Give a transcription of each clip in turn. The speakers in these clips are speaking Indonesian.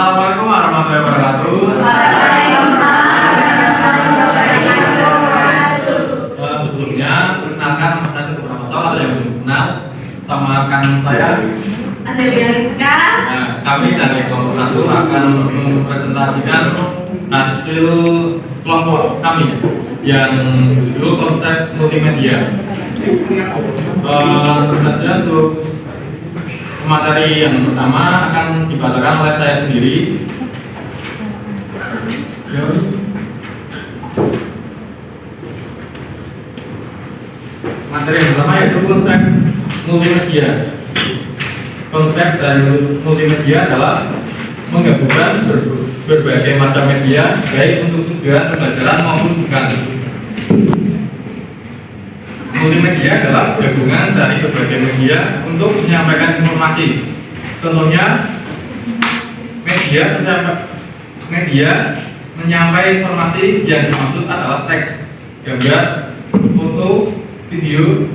Assalamualaikum warahmatullahi wabarakatuh. Sebelumnya, perkenalkan ada beberapa soal yang belum kenal sama rekan saya. Ada Rizka. Kami dari kelompok 1 akan mempresentasikan hasil kelompok kami yang judul konsep multimedia. Tentu saja untuk materi yang pertama akan dibacakan oleh saya sendiri. Materi yang pertama yaitu konsep multimedia. Konsep dari multimedia adalah menggabungkan berbagai macam media, baik untuk tujuan pembelajaran maupun bukan. Multimedia adalah gabungan dari berbagai media untuk menyampaikan informasi. Contohnya, media menyampaikan informasi yang dimaksud adalah teks, gambar, foto, video,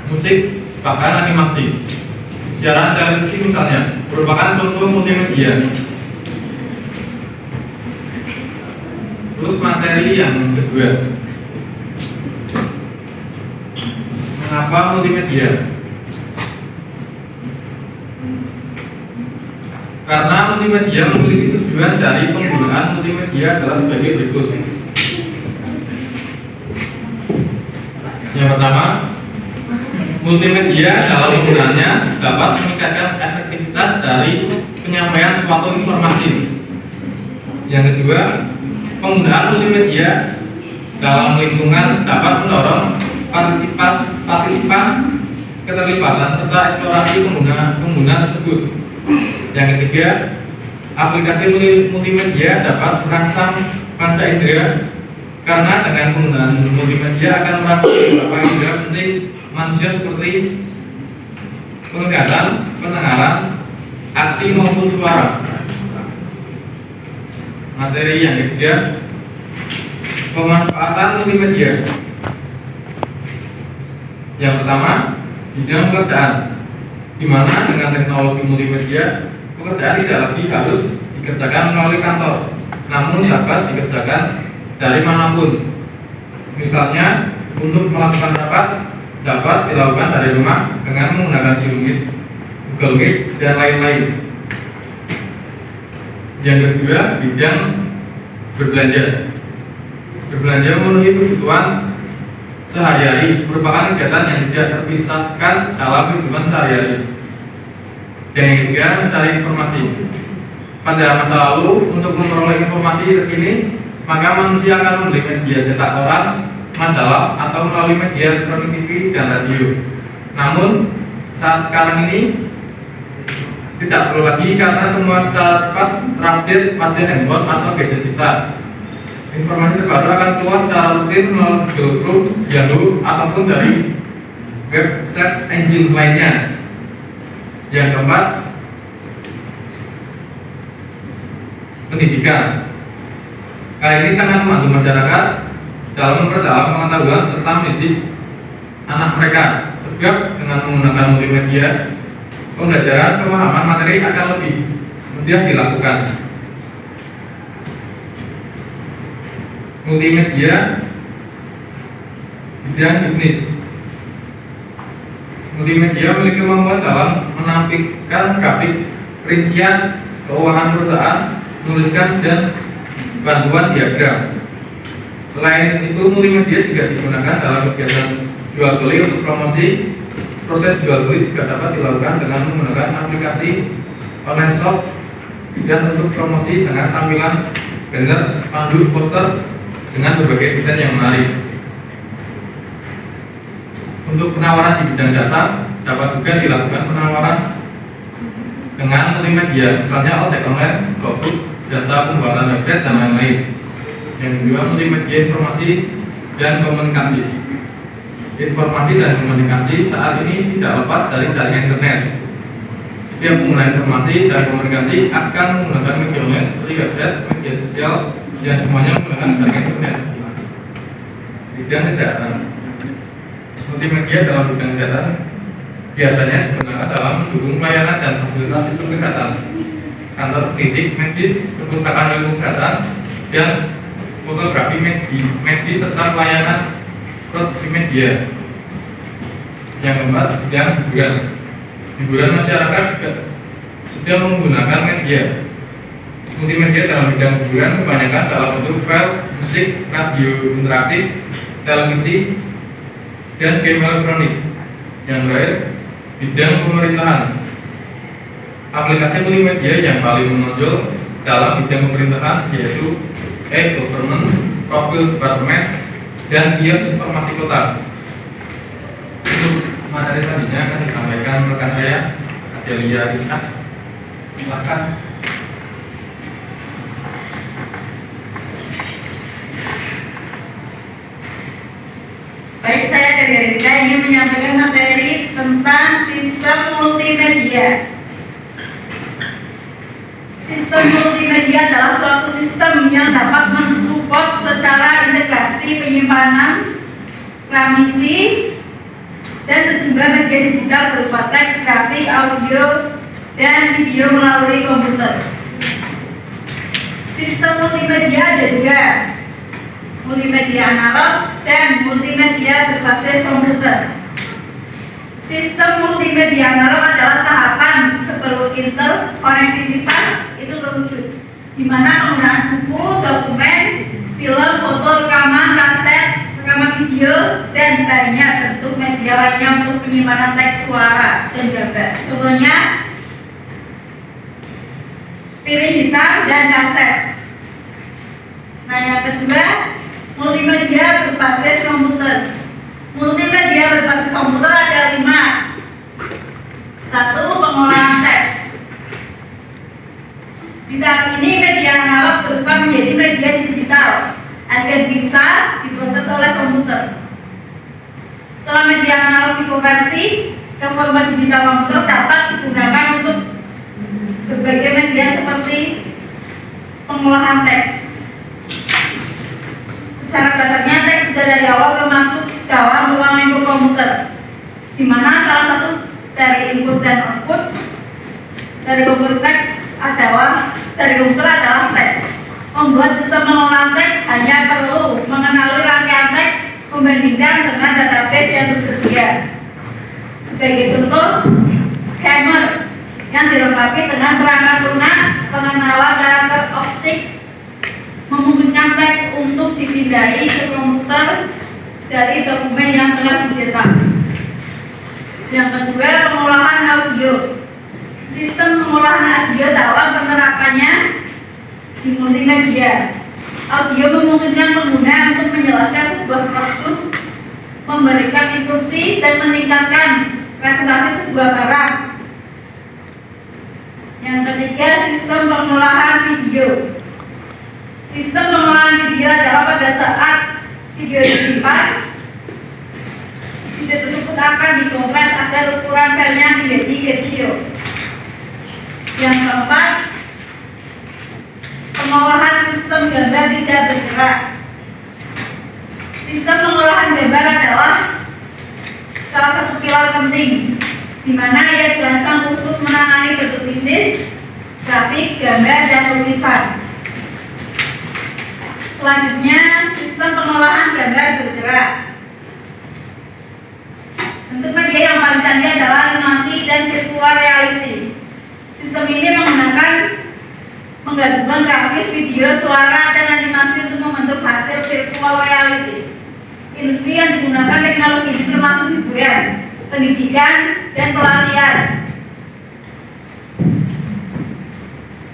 musik, bahkan animasi. Siaran televisi misalnya merupakan contoh multimedia. Terus materi yang kedua, mengapa multimedia? Karena multimedia memiliki tujuan dari penggunaan multimedia adalah sebagai berikut. Yang pertama, multimedia dalam penggunaannya dapat meningkatkan efektivitas dari penyampaian suatu informasi. Yang kedua, penggunaan multimedia dalam lingkungan dapat mendorong partisipan, keterlibatan serta eksplorasi pengguna tersebut. Yang ketiga, aplikasi multimedia dapat merangsang panca indera karena dengan penggunaan multimedia akan merangsang beberapa indera penting manusia seperti penglihatan, pendengaran, aksi maupun suara. Materi yang ketiga, pemanfaatan multimedia. Yang pertama, bidang pekerjaan, di mana dengan teknologi multimedia pekerjaan tidak lagi harus dikerjakan melalui kantor, namun dapat dikerjakan dari manapun. Misalnya, untuk melakukan rapat dapat dilakukan dari rumah dengan menggunakan Zoom Meet, Google Meet, dan lain-lain. Yang kedua, bidang berbelanja. Berbelanja memenuhi kebutuhan sehari-hari merupakan kegiatan yang tidak terpisahkan dalam kehidupan sehari-hari. Dan yang ketiga, mencari informasi. Pada masa lalu, untuk memperoleh informasi terkini, maka manusia akan membeli media cetak koran, majalah, atau melalui media elektronik TV dan radio. Namun, saat sekarang ini tidak perlu lagi karena semua secara cepat terupdate pada handphone atau gadget kita. Informasi terbaru akan keluar secara rutin melalui Google Chrome, Yahoo, ataupun dari web search engine lainnya. Yang keempat, pendidikan. Kali ini sangat membantu masyarakat dalam memperdalam pengetahuan serta mendidik anak mereka. Sebab dengan menggunakan multimedia, pembelajaran pemahaman materi akan lebih mudah dilakukan. Multimedia bidang bisnis. Multimedia memiliki kemampuan dalam menampilkan grafik, rincian, keuangan perusahaan, menuliskan, dan bantuan diagram. Selain itu, multimedia juga digunakan dalam kegiatan jual beli untuk promosi. Proses jual beli juga dapat dilakukan dengan menggunakan aplikasi online shop dan untuk promosi dengan tampilan banner, pandu, poster dengan berbagai desain yang menarik. Untuk penawaran di bidang jasa dapat juga dilakukan penawaran dengan multimedia, misalnya ojek online, GoFood, jasa pembuatan website, dan lain-lain. Yang kedua, multimedia informasi dan komunikasi. Informasi dan komunikasi saat ini tidak lepas dari jaringan internet. Setiap pengguna informasi dan komunikasi akan menggunakan media online seperti website, media sosial, yang semuanya menggunakan jaringan internet. Bidang kesehatan. Multimedia dalam bidang kesehatan biasanya digunakan dalam mendukung pelayanan dan fasilitas sistem kesehatan. kantor pendidik, medis, perpustakaan ilmu kesehatan, dan fotografi medis serta pelayanan produksi media. Yang keempat, yang hiburan masyarakat juga sudah menggunakan media multimedia dalam bidang hiburan, kebanyakan dalam bentuk file, musik, radio interaktif, televisi, dan game elektronik. Yang terakhir, bidang pemerintahan. Aplikasi multimedia yang paling menonjol dalam bidang pemerintahan yaitu e-government, profil departemen, dan kios informasi kota. Untuk materi selanjutnya akan disampaikan rekan saya, Adelia Rizka. Silakan. Baik, saya Adelia Rizka ingin menyampaikan materi tentang sistem multimedia. Sistem multimedia adalah suatu sistem yang dapat mensupport secara integrasi penyimpanan, transmisi, dan sejumlah media digital berupa teks, grafik, audio, dan video melalui komputer. Sistem multimedia ada dua, multimedia analog dan multimedia berbasis komputer. Sistem multimedia analog adalah tahapan sebelum interkoneksivitas itu terwujud, di mana penggunaan buku, dokumen, film, foto, rekaman, kaset, rekaman video, dan banyak bentuk media lainnya untuk penyimpanan teks, suara, dan gambar. Contohnya piring hitam dan kaset. Nah, yang kedua, multimedia berbasis komputer. Multimedia berbasis komputer ada 5. 1. Pengolahan teks. Di tahap ini media analog berubah menjadi media digital agar bisa diproses oleh komputer. Setelah media analog dikonversi ke format digital, komputer dapat digunakan untuk berbagai media seperti pengolahan teks. Secara dasarnya teks sudah dari awal termasuk dalam ruang lingkup komputer, di mana salah satu dari input dan output dari komputer adalah teks. Membuat sistem pengolahan teks hanya perlu mengenali rangkaian teks membandingkan dengan database yang tersedia. Sebagai contoh, skimmer yang dilengkapi dengan perangkat lunak pengenalan karakter optik memungkinkan teks untuk dipindahi ke komputer dari dokumen yang telah dicetak. Yang kedua, pengolahan audio. Sistem pengolahan audio dalam penerapannya di multimedia. Audio memungkinkan pengguna untuk menjelaskan sebuah produk, memberikan instruksi, dan meningkatkan presentasi sebuah barang. Yang ketiga, sistem pengolahan video. Sistem pengolahan video adalah pada saat video disimpan, video tersebut akan dikompres agar ukuran filenya menjadi kecil. Yang keempat, pengolahan sistem gambar tidak bergerak. Sistem pengolahan gambar adalah salah satu pilar penting, di mana ia dirancang khusus menangani bentuk bisnis, grafik, gambar, dan tulisan. Selanjutnya, sistem pengolahan gambar bergerak. Bentuk media yang paling canggih adalah animasi dan virtual reality. Sistem ini menggunakan menggabungkan grafis, video, suara, dan animasi untuk membentuk hasil virtual reality. Industri yang digunakan teknologi ini termasuk hiburan, pendidikan, dan pelatihan.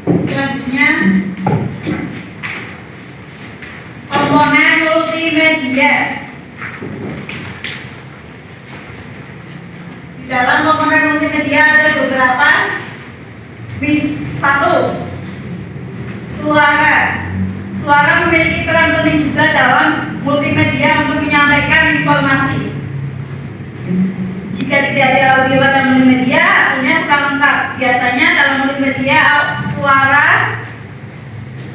Selanjutnya, komponen multimedia. Di dalam komponen multimedia ada beberapa. 1. Suara memiliki peran penting juga dalam multimedia untuk menyampaikan informasi. Jika tidak ada audio pada multimedia, hasilnya kurang lengkap. Biasanya dalam multimedia suara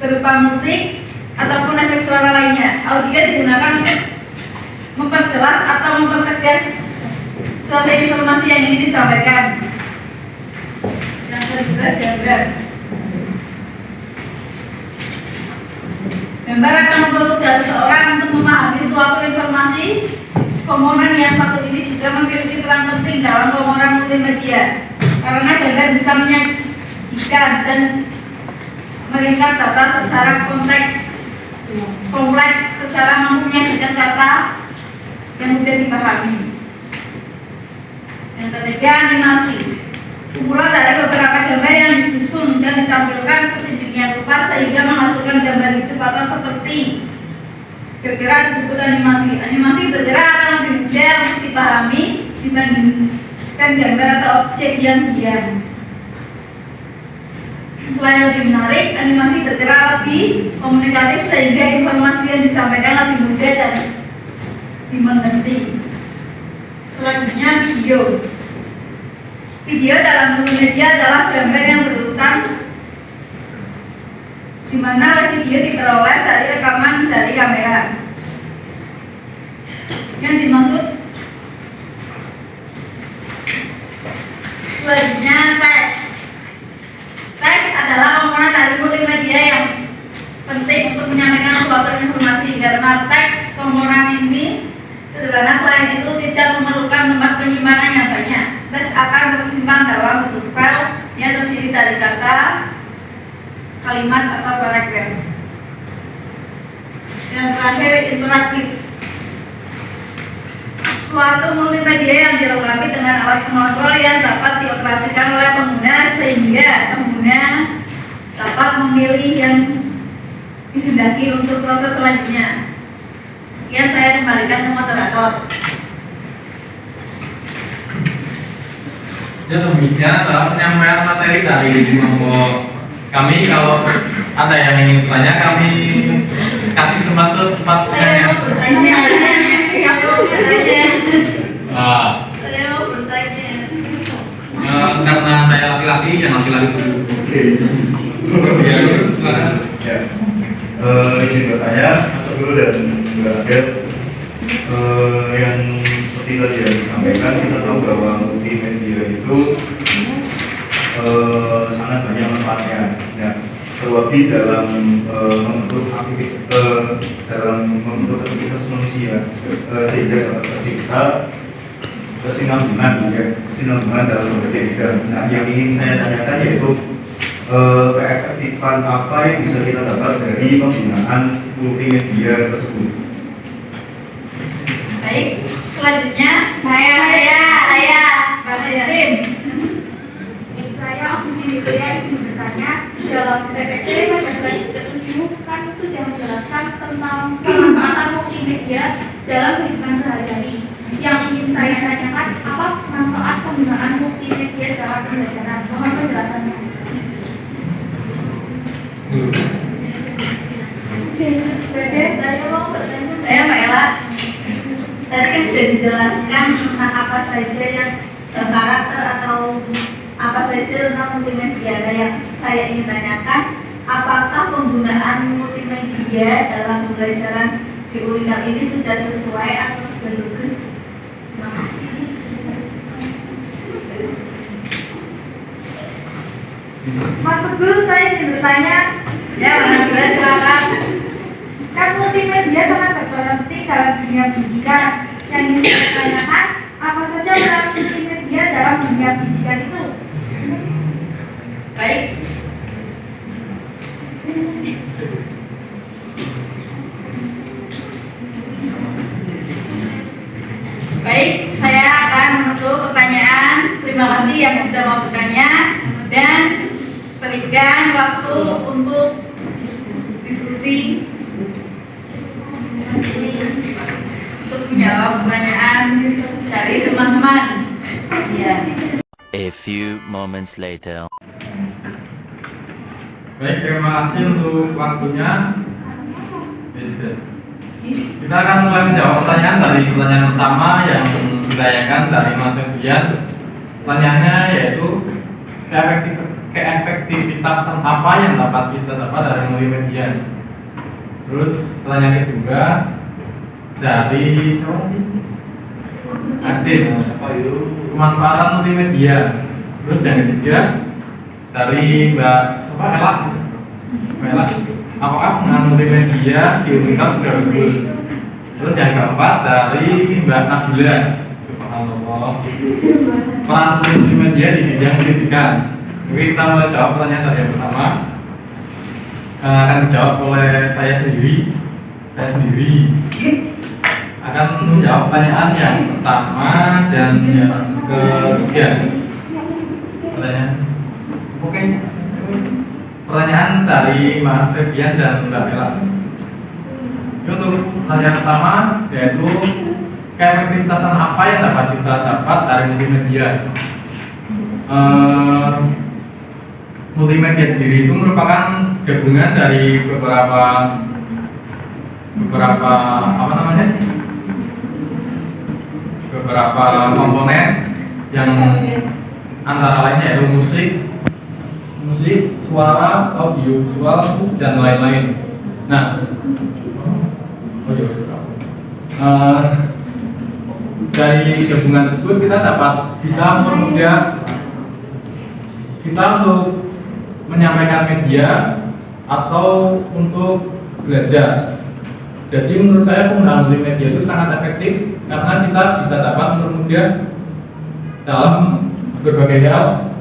berupa musik ataupun efek suara lainnya. Audio digunakan untuk memperjelas atau mempertegas suatu informasi yang ingin disampaikan. Yang kedua, gambar. Gambar akan mempermudah seseorang untuk memahami suatu informasi. Komponen yang satu ini juga memiliki peran penting dalam komponen multimedia karena gambar bisa menyajikan dan meringkas data secara kompleks secara mampu menyajikan data yang mudah dipahami. Yang ketiga, animasi. Kumpulan dari beberapa gambar yang disusun dan ditampilkan sedemikian rupa sehingga menghasilkan gambar hidup atau seperti bergerak disebut animasi. Animasi bergerak akan lebih mudah untuk dipahami dibandingkan gambar atau objek yang diam. Selain lebih menarik, animasi bergerak lebih komunikatif sehingga informasi yang disampaikan lebih mudah dan dimengerti. Selanjutnya, video. Video dalam multimedia adalah gambar yang berurutan di mana video diperoleh dari rekaman dari kamera. Yang dimaksud selanjutnya teks. Teks adalah komponen dari multimedia yang penting untuk menyampaikan suatu informasi karena teks komponen ini sederhana, selain itu tidak memerlukan tempat penyimpanan yang banyak. Teks akan tersimpan dalam bentuk file yang terdiri dari kata, kalimat atau paragraf. Yang terakhir, interaktif. Suatu multimedia yang dilengkapi dengan alat pengontrol yang dapat dioperasikan oleh pengguna sehingga pengguna dapat memilih yang dikehendaki untuk proses selanjutnya. Sekian, saya kembalikan ke moderator. Ya, demikian adalah penyampaian materi dari kelompok kami. Kalau ada yang ingin bertanya, kami kasih kesempatan tempat Saya mau bertanya. Saya mau bertanya. Karena saya laki-laki, yang laki-laki dulu. Oke. Ya, silakan. Ya. Izin bertanya, masuk dulu dan berakhir. Yang seperti tadi yang disampaikan, kita tahu bahwa multimedia itu sangat banyak manfaatnya. Ya. Terlebih dalam membentuk aktivitas manusia, sehingga dapat tercipta kesinambungan dalam berbagai bidang. Nah, yang ingin saya tanyakan yaitu keefektifan apa yang bisa kita dapat dari penggunaan multimedia tersebut. Baik, selanjutnya Saya. Mbak Christine. Saya Agustin Wijaya ingin bertanya, dalam PPT pada slide ke-7 kan sudah menjelaskan tentang pemanfaatan multimedia dalam kehidupan sehari-hari. Yang ingin saya tanyakan, apa manfaat penggunaan multimedia dalam pembelajaran? Mohon penjelasannya. Saya mau bertanya. Saya Mbak Ella. Tadi kan sudah dijelaskan tentang apa saja yang karakter atau apa saja tentang multimedia. Nah, yang saya ingin tanyakan, apakah penggunaan multimedia dalam pembelajaran di Unikal ini sudah sesuai atau sudah bagus? Terima kasih. Masuk dulu, saya ingin bertanya. Ya, Mbak, silakan. Kan multimedia sangat berperan penting dalam dunia pendidikan. Yang ingin saya tanyakan, apa saja peran multimedia dalam dunia pendidikan itu? Baik. Baik, saya akan menutup pertanyaan. Terima kasih yang sudah mau bertanya dan berikan waktu untuk diskusi untuk menjawab pertanyaan dari teman-teman. Ya. A few moments later. Baik, terima kasih untuk waktunya. Kita akan mulai menjawab pertanyaan dari pertanyaan pertama yang ditanyakan dari Mas Febian. Pertanyaannya yaitu keefektivitasan apa yang dapat kita dapat dari multimedia. Terus pertanyaan kedua dari Astin, kemanfaatan multimedia. Terus yang ketiga dari Mbak Ella. apakah penggunaan multimedia di Unikal sudah bagus? Terus yang keempat dari Mbak Nabila, subhanallah, peran multimedia di bidang pendidikan. Oke, kita mulai jawab pertanyaan tadi yang pertama. Akan dijawab oleh saya sendiri akan menjawab pertanyaan yang pertama dan yang ketiga. Pertanyaan, oke. Pertanyaan dari Mas Febian dan Mbak Bella. Untuk pertanyaan pertama yaitu keefektifitasan apa yang dapat kita dapat dari multimedia? Multimedia sendiri itu merupakan gabungan dari beberapa komponen yang antara lainnya yaitu musik, suara, audio visual dan lain-lain. Nah, dari gabungan tersebut kita dapat bisa mempermudah kita untuk menyampaikan media atau untuk belajar. Jadi menurut saya penggunaan multimedia itu sangat efektif karena kita bisa dapat mempermudah dalam berbagai hal.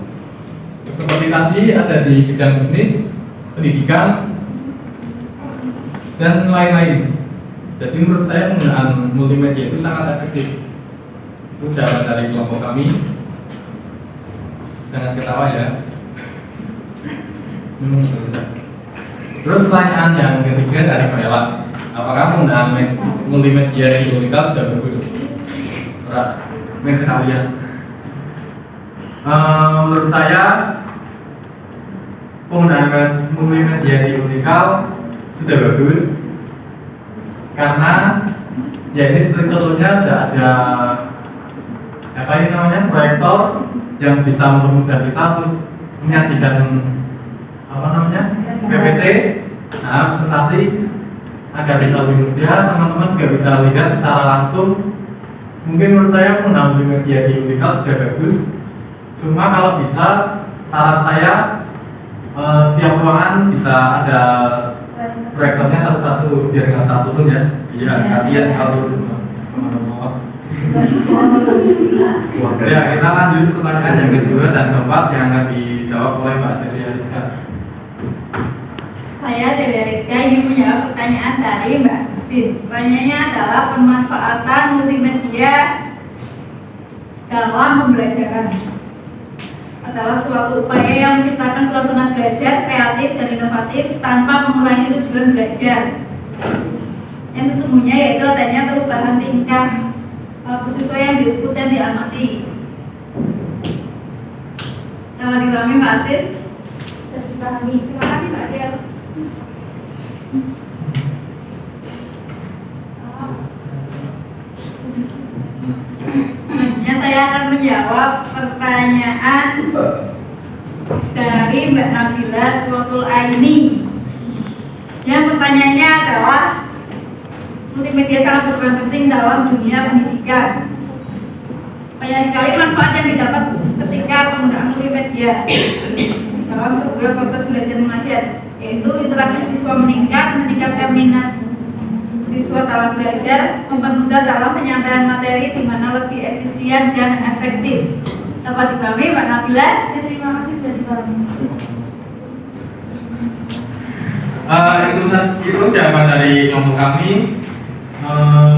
Seperti tadi ada di bidang bisnis, pendidikan, dan lain-lain. Jadi menurut saya penggunaan multimedia itu sangat efektif. Itu jawaban dari kelompok kami. Jangan ketawa ya. Terus pertanyaan yang ketiga dari Mbak Ella, apakah penggunaan multimedia di Unikal sudah bagus? Sekalian. Menurut saya penggunaan multimedia di Unikal sudah bagus karena ya ini seperti contohnya ada proyektor yang bisa mempermudah kita untuk menyajikan PPT, presentasi agar bisa lebih mudah. Teman-teman juga bisa lihat secara langsung. Mungkin menurut saya penggunaan multimedia di Unikal sudah bagus. Cuma kalau bisa, saran saya setiap ruangan bisa ada proyektornya satu-satu biar nggak satu turun ya. Iya, kasihan kalau semua. Ya, kita lanjut pertanyaan yang kedua dan keempat yang akan dijawab oleh Mbak Delia Rizka. Saya Delia Rizka ingin menjawab pertanyaan dari Mbak Agustin. Pertanyaannya adalah pemanfaatan multimedia dalam pembelajaran adalah suatu upaya yang menciptakan suasana belajar kreatif dan inovatif tanpa mengurangi tujuan belajar. Yang sesungguhnya yaitu adanya perubahan tingkah siswa yang diukur dan diamati. Dapat dipahami Pak Astin? Dipahami. Terima kasih Mbak Del. Selanjutnya saya akan menjawab pertanyaan dari Mbak Nabila Rotul Aini. Yang pertanyaannya adalah multimedia sangat berperan penting dalam dunia pendidikan. Banyak sekali manfaat yang didapat ketika penggunaan multimedia dalam sebuah proses belajar mengajar, yaitu interaksi siswa meningkat, meningkatkan minat siswa dalam belajar, mempermudah dalam penyampaian materi di mana lebih efisien dan efektif. Dapat dipahami Mbak Nabila? Terima kasih sudah dipahami. Itu jawaban dari kelompok kami.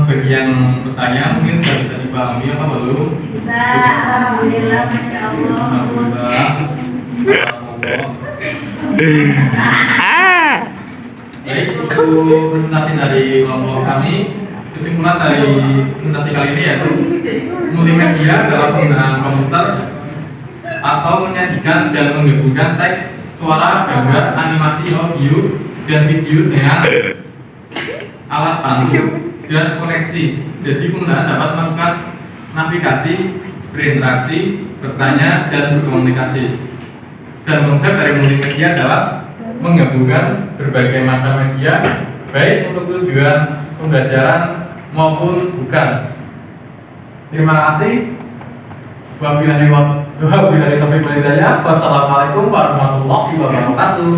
Bagi yang bertanya mungkin sudah bisa dipahami apa belum? Bisa, alhamdulillah, masya Allah. Baik, itu presentasi dari kelompok kami. Kesimpulan dari presentasi kali ini yaitu multimedia dalam penggunaan komputer atau menyajikan dan menggabungkan teks, suara, gambar, animasi, audio, dan video dengan alat bantu dan koneksi. Jadi penggunaan dapat melakukan navigasi, berinteraksi, bertanya, dan berkomunikasi. Dan konsep dari multimedia adalah menggabungkan berbagai macam media, baik untuk tujuan pembelajaran maupun bukan. Terima kasih. Wabillahi taufiq wal hidayah. Wassalamualaikum warahmatullahi wabarakatuh.